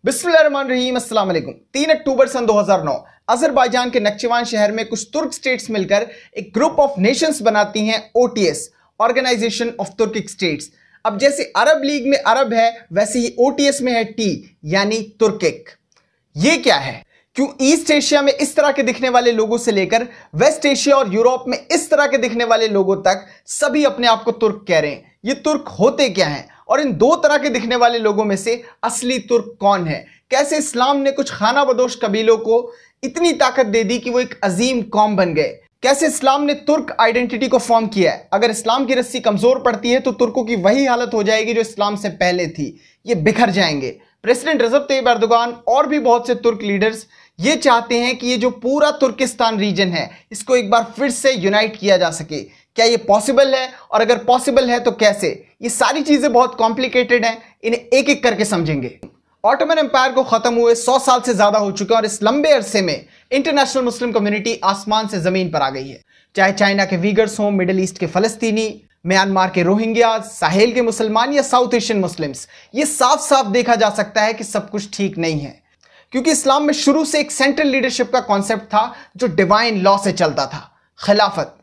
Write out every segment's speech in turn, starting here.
बिस्मिल्लाहिर्रहमानिर्रहीम अस्सलाम वालेकुम। 3 अक्टूबर सन 2009 अजरबैजान के नक्चेवान शहर में कुछ तुर्क स्टेट्स मिलकर एक ग्रुप ऑफ नेशंस बनाती हैं OTS, Organisation of Turkic States. अब जैसे अरब लीग में अरब है वैसे ही ओटीएस में है टी यानी तुर्किक। ये क्या है? क्यों ईस्ट एशिया में इस तरह के दिखने वाले लोगों से लेकर वेस्ट एशिया और यूरोप में इस तरह के दिखने वाले लोगों तक सभी अपने आप को तुर्क कह रहे हैं। ये तुर्क होते क्या हैं और इन दो तरह के दिखने वाले लोगों में से असली तुर्क कौन है? कैसे इस्लाम ने कुछ खाना बदोश कबीलों को इतनी ताकत दे दी कि वो एक अजीम कौम बन गए? कैसे इस्लाम ने तुर्क आइडेंटिटी को फॉर्म किया है? अगर इस्लाम की रस्सी कमजोर पड़ती है तो तुर्कों की वही हालत हो जाएगी जो इस्लाम से पहले थी, ये बिखर जाएंगे। प्रेसिडेंट रजब तैयब एर्दोगान और भी बहुत से तुर्क लीडर्स ये चाहते हैं कि ये जो पूरा तुर्किस्तान रीजन है इसको एक बार फिर से यूनाइट किया जा सके। क्या ये पॉसिबल है और अगर पॉसिबल है तो कैसे? ये सारी चीजें बहुत कॉम्प्लिकेटेड हैं, इन्हें एक एक करके समझेंगे। ऑटोमन एम्पायर को खत्म हुए 100 साल से ज्यादा हो चुके हैं और इस लंबे अरसे में इंटरनेशनल मुस्लिम कम्युनिटी आसमान से जमीन पर आ गई है। चाहे चाइना के वीगर्स हों, मिडिल ईस्ट के फलस्तीनी, म्यांमार के रोहिंग्या, साहेल के मुसलमान या साउथ एशियन मुस्लिम्स, ये साफ साफ देखा जा सकता है कि सब कुछ ठीक नहीं है। क्योंकि इस्लाम में शुरू से एक सेंट्रल लीडरशिप का कॉन्सेप्ट था जो डिवाइन लॉ से चलता था, खिलाफत।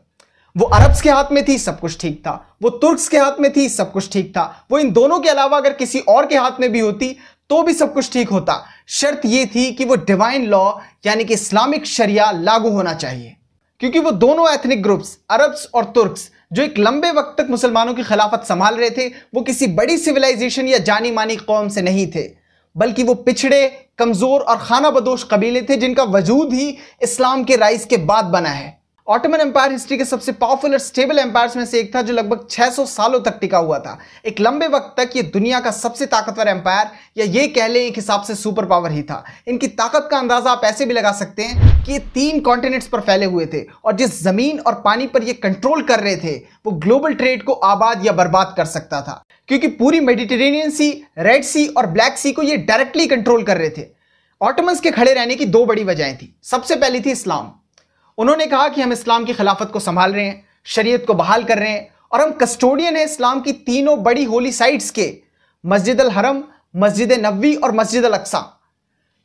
वो अरब्स के हाथ में थी, सब कुछ ठीक था। वो तुर्क्स के हाथ में थी, सब कुछ ठीक था। वो इन दोनों के अलावा अगर किसी और के हाथ में भी होती तो भी सब कुछ ठीक होता। शर्त यह थी कि वो डिवाइन लॉ यानी कि इस्लामिक शरिया लागू होना चाहिए। क्योंकि वो दोनों एथनिक ग्रुप्स अरब्स और तुर्क्स जो एक लंबे वक्त तक मुसलमानों की खिलाफत संभाल रहे थे, वो किसी बड़ी सिविलाइजेशन या जानी मानी कौम से नहीं थे, बल्कि वो पिछड़े, कमजोर और खाना बदोश कबीले थे जिनका वजूद ही इस्लाम के राइज के बाद बना है। ऑटोमन एम्पायर हिस्ट्री के सबसे पावरफुल और स्टेबल एम्पायर्स में से एक था जो लगभग 600 सालों तक टिका हुआ था। एक लंबे वक्त तक ये दुनिया का सबसे ताकतवर एम्पायर या ये कह लें एक हिसाब से सुपर पावर ही था। इनकी ताकत का अंदाजा आप ऐसे भी लगा सकते हैं कि ये 3 कॉन्टिनेंट्स पर फैले हुए थे और जिस जमीन और पानी पर ये कंट्रोल कर रहे थे वो ग्लोबल ट्रेड को आबाद या बर्बाद कर सकता था। क्योंकि पूरी मेडिटेरेनियन सी, रेड सी और ब्लैक सी को ये डायरेक्टली कंट्रोल कर रहे थे। ऑटोमन्स के खड़े रहने की 2 बड़ी वजहें थी। सबसे पहली थी इस्लाम। उन्होंने कहा कि हम इस्लाम की खिलाफत को संभाल रहे हैं, शरीयत को बहाल कर रहे हैं और हम कस्टोडियन हैं इस्लाम की 3 बड़ी होली साइट्स के, मस्जिद अल हरम, मस्जिद नबवी और मस्जिद अल अक्सा।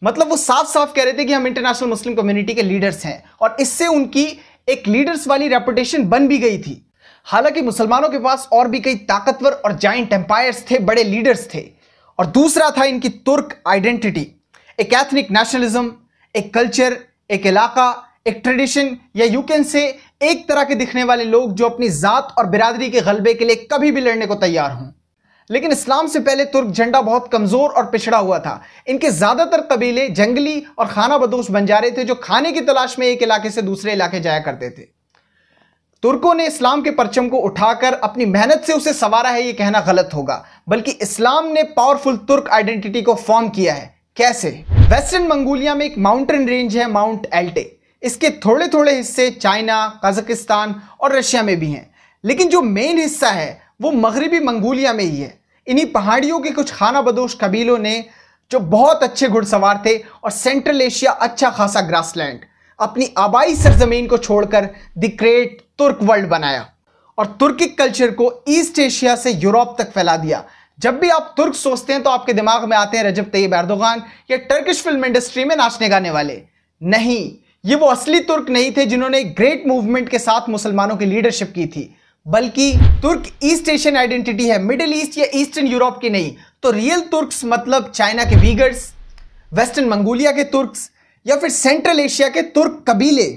मतलब वो साफ साफ कह रहे थे कि हम इंटरनेशनल मुस्लिम कम्युनिटी के लीडर्स हैं और इससे उनकी एक लीडर्स वाली रेपुटेशन बन भी गई थी। हालांकि मुसलमानों के पास और भी कई ताकतवर और जाइंट एम्पायर्स थे, बड़े लीडर्स थे। और दूसरा था इनकी तुर्क आइडेंटिटी, एक एथनिक नेशनलिज्म, एक कल्चर, एक इलाका, एक ट्रेडिशन या यू कैन से एक तरह के दिखने वाले लोग जो अपनी जात और बिरादरी के गलबे के लिए कभी भी लड़ने को तैयार हों। लेकिन इस्लाम से पहले तुर्क झंडा बहुत कमजोर और पिछड़ा हुआ था। इनके ज्यादातर कबीले जंगली और खाना बदोश बन जा रहे थे जो खाने की तलाश में एक इलाके से दूसरे इलाके जाया करते थे। तुर्कों ने इस्लाम के परचम को उठाकर अपनी मेहनत से उसे संवारा है, यह कहना गलत होगा, बल्कि इस्लाम ने पावरफुल तुर्क आइडेंटिटी को फॉर्म किया है। कैसे? वेस्टर्न मंगोलिया में एक माउंटेन रेंज है माउंट एल्टे। इसके थोड़े थोड़े हिस्से चाइना, कजाकिस्तान और रशिया में भी हैं, लेकिन जो मेन हिस्सा है वो मगरबी मंगोलिया में ही है। इन्हीं पहाड़ियों के कुछ खाना बदोश कबीलों ने जो बहुत अच्छे घुड़सवार थे और सेंट्रल एशिया अच्छा खासा ग्रासलैंड, अपनी आबाई सरजमीन को छोड़कर द ग्रेट तुर्क वर्ल्ड बनाया और तुर्किक कल्चर को ईस्ट एशिया से यूरोप तक फैला दिया। जब भी आप तुर्क सोचते हैं तो आपके दिमाग में आते हैं रजब तैयब एर्दोगान या टर्किश फिल्म इंडस्ट्री में नाचने गाने वाले। नहीं, ये वो असली तुर्क नहीं थे जिन्होंने ग्रेट मूवमेंट के साथ मुसलमानों की लीडरशिप की थी, बल्कि तुर्क ईस्ट एशियन आइडेंटिटी है, मिडिल ईस्ट या ईस्टर्न यूरोप की नहीं। तो रियल तुर्क्स मतलब चाइना के वीगर्स, वेस्टर्न मंगोलिया के तुर्क्स या फिर सेंट्रल एशिया के तुर्क कबीले।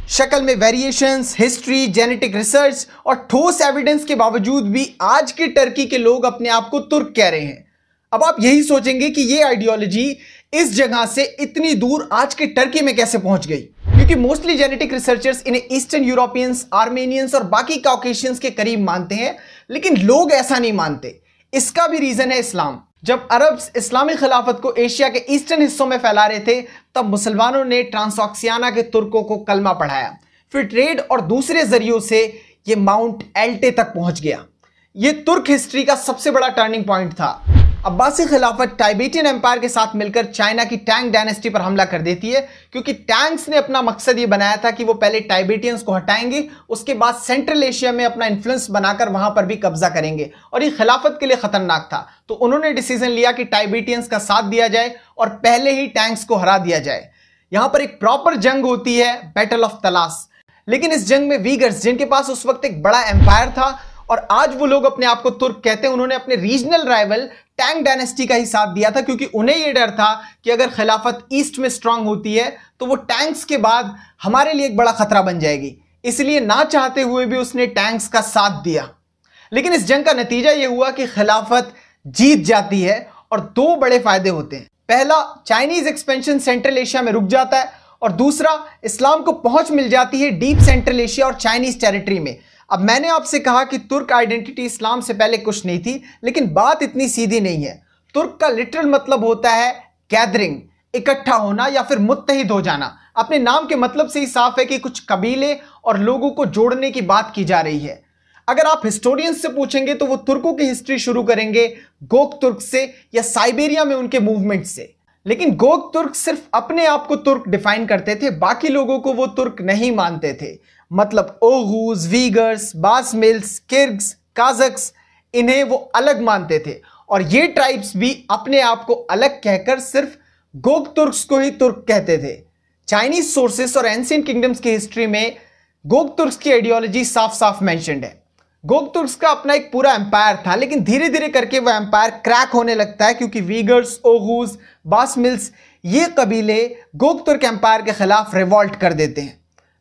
शक्ल में वेरिएशंस, हिस्ट्री, जेनेटिक रिसर्च और ठोस एविडेंस के बावजूद भी आज के टर्की के लोग अपने आप को तुर्क कह रहे हैं। अब आप यही सोचेंगे कि ये आइडियोलॉजी इस जगह से इतनी दूर आज के टर्की में कैसे पहुंच गई? क्योंकि मोस्टली जेनेटिक रिसर्चर्स इन्हें ईस्टर्न यूरोपियंस, आर्मेनियंस और बाकी काउकेशियंस के करीब मानते हैं, लेकिन लोग ऐसा नहीं मानते। इसका भी रीजन है इस्लाम। जब अरब्स इस्लामी खिलाफत को एशिया के ईस्टर्न हिस्सों में फैला रहे थे तब मुसलमानों ने ट्रांसऑक्सियाना के तुर्कों को कलमा पढ़ाया। फिर ट्रेड और दूसरे जरियों से ये माउंट एल्टे तक पहुंच गया। ये तुर्क हिस्ट्री का सबसे बड़ा टर्निंग पॉइंट था। अब्बासी खिलाफत टाइबेटियन एम्पायर के साथ मिलकर चाइना की टैंग डायनेस्टी पर हमला कर देती है, क्योंकि टैंग्स ने अपना मकसद ये बनाया था कि वो पहले टाइबेटियंस को हटाएंगे, उसके बाद सेंट्रल एशिया में अपना इन्फ्लुएंस बनाकर वहां पर भी कब्जा करेंगे, और ये खिलाफत के लिए खतरनाक था। तो उन्होंने डिसीजन लिया कि टाइबेटियंस का साथ दिया जाए और पहले ही टैंग्स को हरा दिया जाए। यहां पर एक प्रॉपर जंग होती है, बैटल ऑफ तलास। लेकिन इस जंग में वीगर्स, जिनके पास उस वक्त एक बड़ा एम्पायर था और आज वो लोग अपने आप को तुर्क कहते हैं, उन्होंने अपने रीजनल राइवल टैंग डायनेस्टी का ही साथ दिया था, क्योंकि उन्हें यह डर था कि अगर खिलाफत ईस्ट में स्ट्रांग होती है तो वो टैंक्स के बाद हमारे लिए एक बड़ा खतरा बन जाएगी। इसलिए ना चाहते हुए भी उसने टैंक्स का साथ दिया। लेकिन इस जंग का नतीजा यह हुआ कि खिलाफत जीत जाती है और दो बड़े फायदे होते हैं। पहला, चाइनीज एक्सपेंशन सेंट्रल एशिया में रुक जाता है, और दूसरा, इस्लाम को पहुंच मिल जाती है डीप सेंट्रल एशिया और चाइनीज टेरिटरी में। अब मैंने आपसे कहा कि तुर्क आइडेंटिटी इस्लाम से पहले कुछ नहीं थी, लेकिन बात इतनी सीधी नहीं है। तुर्क का लिटरल मतलब होता है गैदरिंग, इकट्ठा होना या फिर मुत्तहिद हो जाना। अपने नाम के मतलब से ही साफ है कि कुछ कबीले और लोगों को जोड़ने की बात की जा रही है। अगर आप हिस्टोरियंस से पूछेंगे तो वो तुर्कों की हिस्ट्री शुरू करेंगे गोक तुर्क से या साइबेरिया में उनके मूवमेंट से। लेकिन गोक तुर्क सिर्फ अपने आप को तुर्क डिफाइन करते थे, बाकी लोगों को वो तुर्क नहीं मानते थे। मतलब ओगूज, वीगर्स, बासमिल्स, किर्ग्स, काजक्स, इन्हें वो अलग मानते थे, और ये ट्राइब्स भी अपने आप को अलग कहकर सिर्फ गोक तुर्क्स को ही तुर्क कहते थे। चाइनीज सोर्सेस और एंशिएंट किंगडम्स की हिस्ट्री में गोक तुर्क्स की आइडियोलॉजी साफ साफ मेंशन्ड है। गोक तुर्क्स का अपना एक पूरा एम्पायर था, लेकिन धीरे धीरे करके वह एम्पायर क्रैक होने लगता है, क्योंकि वीगर्स, ओगूज, बासमिल्स, ये कबीले गोक तुर्क एम्पायर के खिलाफ रिवॉल्ट कर देते हैं।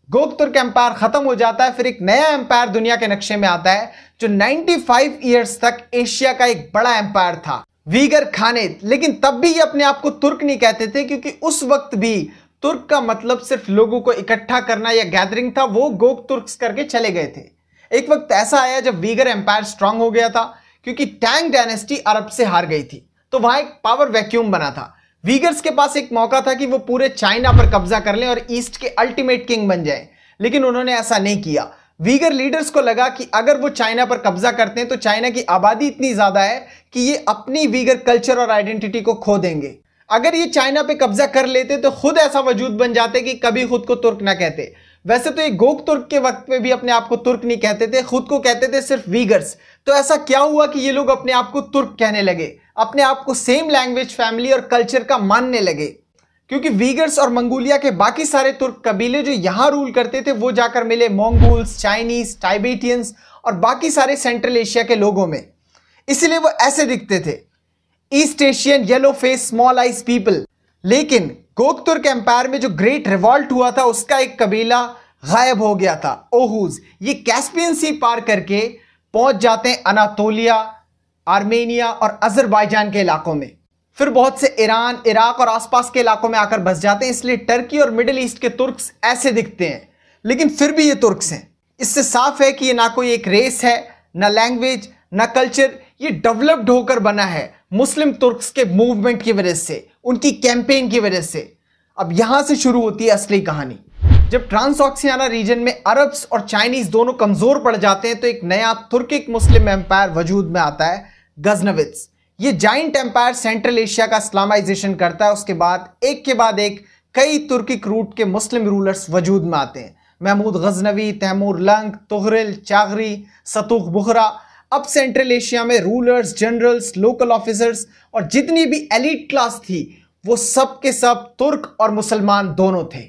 गोक तुर्क एम्पायर खत्म हो जाता है, फिर एक नया एम्पायर दुनिया के नक्शे में आता है, जो 95 ईयर्स तक एशिया का एक बड़ा एम्पायर था, वीगर खानेत। लेकिन तब भी ये अपने आप को तुर्क नहीं कहते थे, क्योंकि उस वक्त भी तुर्क का मतलब सिर्फ लोगों को इकट्ठा करना या गैदरिंग था। वो गोक तुर्क्स करके चले गए थे। एक वक्त ऐसा आया जब वीगर एम्पायर स्ट्रांग हो गया था, क्योंकि टैंग डायनेस्टी अरब से हार गई थी, तो वहां एक पावर वैक्यूम बना था। वीगर्स के पास एक मौका था कि वो पूरे चाइना पर कब्जा कर लें और ईस्ट के अल्टीमेट किंग बन जाएं, लेकिन उन्होंने ऐसा नहीं किया। वीगर लीडर्स को लगा कि अगर वो चाइना पर कब्जा करते हैं तो चाइना की आबादी इतनी ज्यादा है कि ये अपनी वीगर कल्चर और आइडेंटिटी को खो देंगे। अगर ये चाइना पे कब्जा कर लेते तो खुद ऐसा वजूद बन जाते कि कभी खुद को तुर्क ना कहते। वैसे तो ये गोक तुर्क के वक्त पे भी अपने आप को तुर्क नहीं कहते थे, खुद को कहते थे सिर्फ वीगर्स। तो ऐसा क्या हुआ कि ये लोग अपने आप को तुर्क कहने लगे, अपने आप को सेम लैंग्वेज, फैमिली और कल्चर का मानने लगे, क्योंकि वीगर्स और मंगोलिया के बाकी सारे तुर्क कबीले जो यहां रूल करते थे वो जाकर मिले मंगोल्स, चाइनीज, टाइबेटियंस और बाकी सारे सेंट्रल एशिया के लोगों में। इसलिए वो ऐसे दिखते थे, east Asian, yellow face, small eyes people. लेकिन गोक तुर्क एम्पायर में जो ग्रेट रिवॉल्ट हुआ था उसका एक कबीला गायब हो गया था, ओहूज। ये कैस्पियन सी पार करके पहुंच जाते हैं अनातोलिया, आर्मेनिया और अजरबैजान के इलाकों में। फिर बहुत से ईरान, इराक और आसपास के इलाकों में आकर बस जाते हैं। इसलिए टर्की और मिडिल ईस्ट के तुर्क्स ऐसे दिखते हैं, लेकिन फिर भी ये तुर्क्स हैं। इससे साफ है कि ये ना कोई एक रेस है, ना लैंग्वेज, ना कल्चर। ये डेवलप्ड होकर बना है मुस्लिम तुर्क्स के मूवमेंट की वजह से, उनकी कैंपेन की वजह से। अब यहां से शुरू होती है असली कहानी। जब ट्रांसऑक्सियाना रीजन में अरब्स और चाइनीज दोनों कमजोर पड़ जाते हैं तो एक नया तुर्किक मुस्लिम एम्पायर वजूद में आता है, गजनविद्स। ये जाइंट एम्पायर सेंट्रल एशिया का इस्लामाइजेशन करता है। उसके बाद एक कई तुर्किक रूट के मुस्लिम रूलर्स वजूद में आते हैं, महमूद गजनवी, तैमूर लंग, तुगरिल, चागरी, सतुक बुखरा। अब सेंट्रल एशिया में रूलर्स, जनरल्स, लोकल ऑफिसर्स और जितनी भी एलीट क्लास थी वो सब के सब तुर्क और मुसलमान दोनों थे।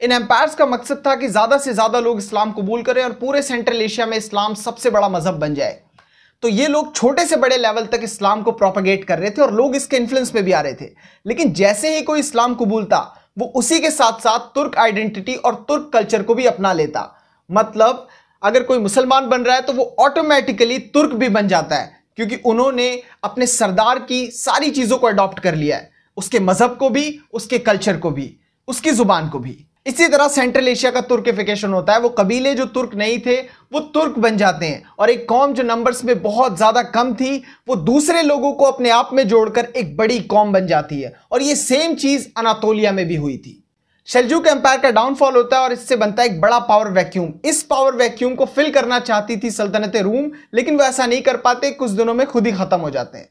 इन एम्पायर्स का मकसद था कि ज्यादा से ज्यादा लोग इस्लाम कबूल करें और पूरे सेंट्रल एशिया में इस्लाम सबसे बड़ा मजहब बन जाए। तो ये लोग छोटे से बड़े लेवल तक इस्लाम को प्रोपेगेट कर रहे थे और लोग इसके इन्फ्लुएंस में भी आ रहे थे। लेकिन जैसे ही कोई इस्लाम कबूलता वो उसी के साथ साथ तुर्क आइडेंटिटी और तुर्क कल्चर को भी अपना लेता। मतलब अगर कोई मुसलमान बन रहा है तो वो ऑटोमेटिकली तुर्क भी बन जाता है, क्योंकि उन्होंने अपने सरदार की सारी चीजों को अडॉप्ट कर लिया है, उसके मजहब को भी, उसके कल्चर को भी, उसकी जुबान को भी। इसी तरह सेंट्रल एशिया का तुर्किफिकेशन होता है। वो कबीले जो तुर्क नहीं थे वो तुर्क बन जाते हैं, और एक कौम जो नंबर्स में बहुत ज्यादा कम थी वो दूसरे लोगों को अपने आप में जोड़कर एक बड़ी कौम बन जाती है। और ये सेम चीज अनातोलिया में भी हुई थी। सेल्जुक एम्पायर का डाउनफॉल होता है और इससे बनता है एक बड़ा पावर वैक्यूम। इस पावर वैक्यूम को फिल करना चाहती थी सल्तनत रूम, लेकिन वो ऐसा नहीं कर पाते, कुछ दिनों में खुद ही खत्म हो जाते हैं।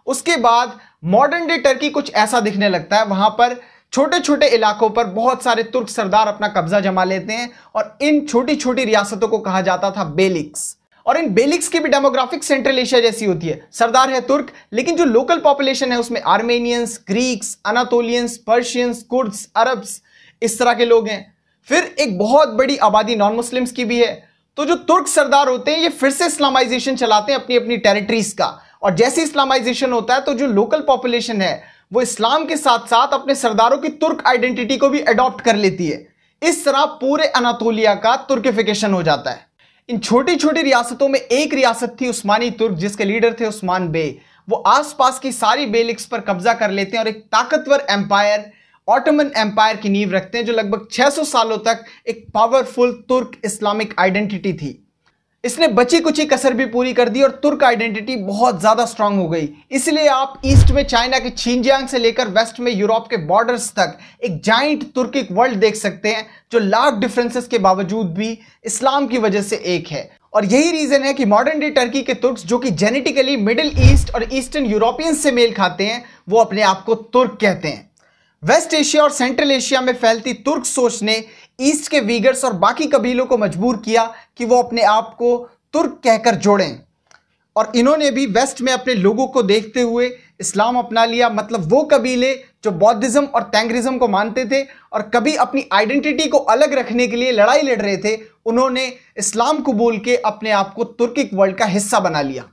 उसके बाद मॉडर्न डे टर्की कुछ ऐसा दिखने लगता है। वहां पर छोटे छोटे इलाकों पर बहुत सारे तुर्क सरदार अपना कब्जा जमा लेते हैं और इन छोटी छोटी रियासतों को कहा जाता था बेलिक्स। और इन बेलिक्स की भी डेमोग्राफिक सेंट्रल एशिया जैसी होती है। सरदार है तुर्क, लेकिन जो लोकल पॉपुलेशन है उसमें Armenians, Greeks, Anatolians, Persians, Kurds, Arabs, इस तरह के लोग हैं। फिर एक बहुत बड़ी आबादी नॉन मुस्लिम्स की भी है। तो जो तुर्क सरदार होते हैं ये फिर से इस्लामाइजेशन चलाते हैं अपनी अपनी टेरिटरीज का, और जैसे इस्लामाइजेशन होता है तो जो लोकल पॉपुलेशन है वो इस्लाम के साथ साथ अपने सरदारों की तुर्क आइडेंटिटी को भी अडॉप्ट कर लेती है। इस तरह पूरे अनातोलिया का तुर्किफिकेशन हो जाता है। इन छोटी छोटी रियासतों में एक रियासत थी उस्मानी तुर्क, जिसके लीडर थे उस्मान बे। वो आसपास की सारी बेलिक्स पर कब्जा कर लेते हैं और एक ताकतवर एम्पायर, ऑटोमन एम्पायर की नींव रखते हैं, जो लगभग 600 सालों तक एक पावरफुल तुर्क इस्लामिक आइडेंटिटी थी। इसने बची कुची कसर भी पूरी कर दी और तुर्क आइडेंटिटी बहुत ज्यादा स्ट्रांग हो गई। इसलिए आप ईस्ट में चाइना के छिंजियांग से लेकर वेस्ट में यूरोप के बॉर्डर्स तक एक जाइंट तुर्किक वर्ल्ड देख सकते हैं, जो लाख डिफरेंसेस के बावजूद भी इस्लाम की वजह से एक है। और यही रीजन है कि मॉडर्न डे टर्की के तुर्क्स, जो कि जेनेटिकली मिडिल ईस्ट और ईस्टर्न यूरोपियंस से मेल खाते हैं, वो अपने आप को तुर्क कहते हैं। वेस्ट एशिया और सेंट्रल एशिया में फैलती तुर्क सोच ने ईस्ट के वीगर्स और बाकी कबीलों को मजबूर किया कि वो अपने आप को तुर्क कहकर जोड़ें, और इन्होंने भी वेस्ट में अपने लोगों को देखते हुए इस्लाम अपना लिया। मतलब वो कबीले जो बौद्धिज्म और तैंग्रिज्म को मानते थे और कभी अपनी आइडेंटिटी को अलग रखने के लिए लड़ाई लड़ रहे थे, उन्होंने इस्लाम कबूल के अपने आप को तुर्किक वर्ल्ड का हिस्सा बना लिया।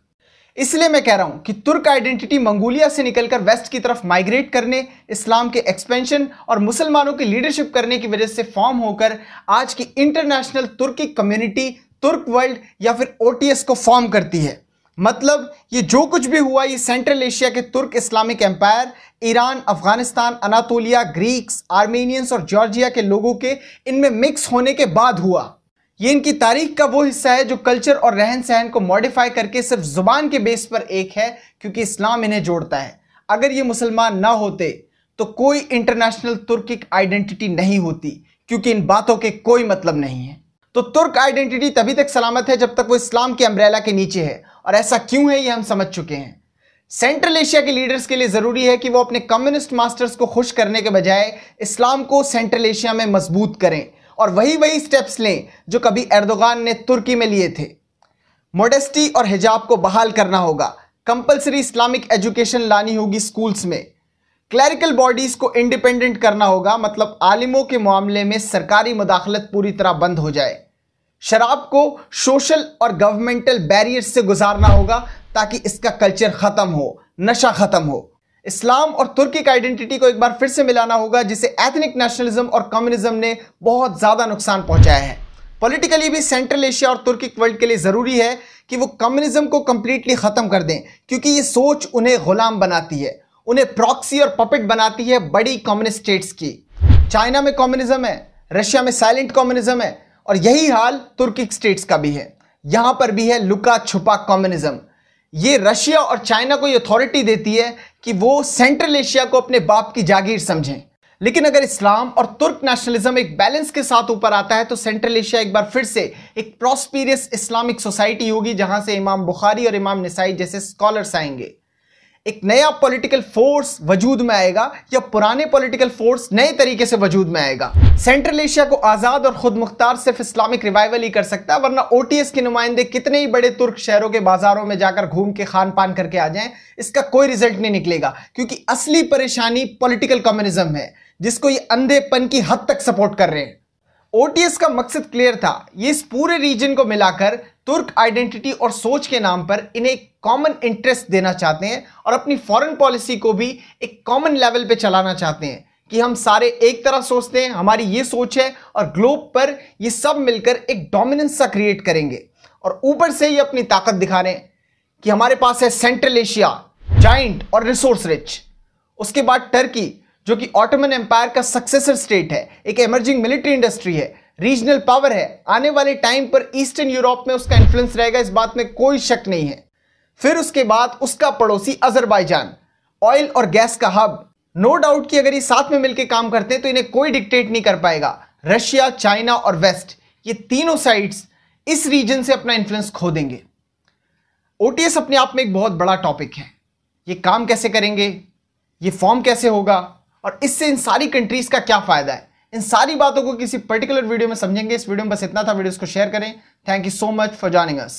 इसलिए मैं कह रहा हूं कि तुर्क आइडेंटिटी मंगोलिया से निकलकर वेस्ट की तरफ माइग्रेट करने, इस्लाम के एक्सपेंशन और मुसलमानों की लीडरशिप करने की वजह से फॉर्म होकर आज की इंटरनेशनल तुर्किक कम्युनिटी, तुर्क वर्ल्ड या फिर ओटीएस को फॉर्म करती है। मतलब ये जो कुछ भी हुआ ये सेंट्रल एशिया के Turk Islamic empire, Iran, Afghanistan, Anatolia, Greeks, Armenians और जॉर्जिया के लोगों के इनमें मिक्स होने के बाद हुआ। ये इनकी तारीख का वो हिस्सा है जो कल्चर और रहन सहन को मॉडिफाई करके सिर्फ जुबान के बेस पर एक है, क्योंकि इस्लाम इन्हें जोड़ता है। अगर ये मुसलमान ना होते तो कोई इंटरनेशनल तुर्किक आइडेंटिटी नहीं होती, क्योंकि इन बातों के कोई मतलब नहीं है। तो तुर्क आइडेंटिटी तभी तक सलामत है जब तक वो इस्लाम के अम्ब्रेला के नीचे है, और ऐसा क्यों है ये हम समझ चुके हैं। सेंट्रल एशिया के लीडर्स के लिए जरूरी है कि वो अपने कम्युनिस्ट मास्टर्स को खुश करने के बजाय इस्लाम को सेंट्रल एशिया में मजबूत करें, और वही स्टेप्स लें जो कभी एर्दोगान ने तुर्की में लिए थे। मोडेस्टी और हिजाब को बहाल करना होगा, कंपलसरी इस्लामिक एजुकेशन लानी होगी स्कूल्स में, क्लरिकल बॉडीज को इंडिपेंडेंट करना होगा, मतलब आलिमों के मामले में सरकारी मुदाखलत पूरी तरह बंद हो जाए। शराब को सोशल और गवर्नमेंटल बैरियर्स से गुजारना होगा ताकि इसका कल्चर खत्म हो, नशा खत्म हो। इस्लाम और तुर्किक आइडेंटिटी को एक बार फिर से मिलाना होगा, जिसे एथनिक नेशनलिज्म और कम्युनिज्म ने बहुत ज्यादा नुकसान पहुंचाया है। पॉलिटिकली भी सेंट्रल एशिया और तुर्किक वर्ल्ड के लिए जरूरी है कि वो कम्युनिज्म को कंप्लीटली खत्म कर दें, क्योंकि ये सोच उन्हें गुलाम बनाती है, उन्हें प्रॉक्सी और पपेट बनाती है बड़ी कम्युनिस्ट स्टेट्स की। चाइना में कम्युनिज्म है, रशिया में साइलेंट कम्युनिज्म है, और यही हाल तुर्किक स्टेट्स का भी है। यहां पर भी है लुका छुपा कम्युनिज्म। ये रशिया और चाइना को ये अथॉरिटी देती है कि वो सेंट्रल एशिया को अपने बाप की जागीर समझें। लेकिन अगर इस्लाम और तुर्क नेशनलिज्म एक बैलेंस के साथ ऊपर आता है तो सेंट्रल एशिया एक बार फिर से एक प्रॉस्पेरियस इस्लामिक सोसाइटी होगी, जहां से इमाम बुखारी और इमाम निसाई जैसे स्कॉलर्स आएंगे। एक नया पॉलिटिकल फोर्स वजूद में आएगा, या पुराने पॉलिटिकल फोर्स नए तरीके से वजूद में आएगा। सेंट्रल एशिया को आजाद और खुद मुख्तार सिर्फ इस्लामिक रिवाइवल ही कर सकता है, वरना ओटीएस के नुमाइंदे कितने ही बड़े तुर्क शहरों के बाजारों में जाकर घूम के खान पान करके आ जाएं, इसका कोई रिजल्ट नहीं निकलेगा। क्योंकि असली परेशानी पॉलिटिकल कम्युनिज्म है, जिसको ये अंधेपन की हद तक सपोर्ट कर रहे हैं। ओटीएस का मकसद क्लियर था, ये इस पूरे रीजन को मिलाकर तुर्क आइडेंटिटी और सोच के नाम पर इन्हें कॉमन इंटरेस्ट देना चाहते हैं, और अपनी फॉरेन पॉलिसी को भी एक कॉमन लेवल पे चलाना चाहते हैं कि हम सारे एक तरह सोचते हैं, हमारी ये सोच है, और ग्लोब पर ये सब मिलकर एक डोमिनेंस सा क्रिएट करेंगे। और ऊपर से ये अपनी ताकत दिखा रहे हैं कि हमारे पास है सेंट्रल एशिया, जाइंट और रिसोर्स रिच। उसके बाद टर्की, जो कि ऑटोमन एम्पायर का सक्सेसर स्टेट है, एक एमर्जिंग मिलिट्री इंडस्ट्री है, रीजनल पावर है। आने वाले टाइम पर ईस्टर्न यूरोप में उसका इन्फ्लुएंस रहेगा, इस बात में कोई शक नहीं है। फिर उसके बाद उसका पड़ोसी अजरबैजान, ऑयल और गैस का हब। नो डाउट कि अगर ये साथ में मिलकर काम करते हैं तो इन्हें कोई डिक्टेट नहीं कर पाएगा। रशिया, चाइना और वेस्ट, ये तीनों साइड्स इस रीजन से अपना इन्फ्लुएंस खो देंगे। ओटीएस अपने आप में एक बहुत बड़ा टॉपिक है। ये काम कैसे करेंगे, ये फॉर्म कैसे होगा और इससे इन सारी कंट्रीज का क्या फायदा है, इन सारी बातों को किसी पर्टिकुलर वीडियो में समझेंगे। इस वीडियो में बस इतना था। वीडियो को शेयर करें। Thank you so much for joining us.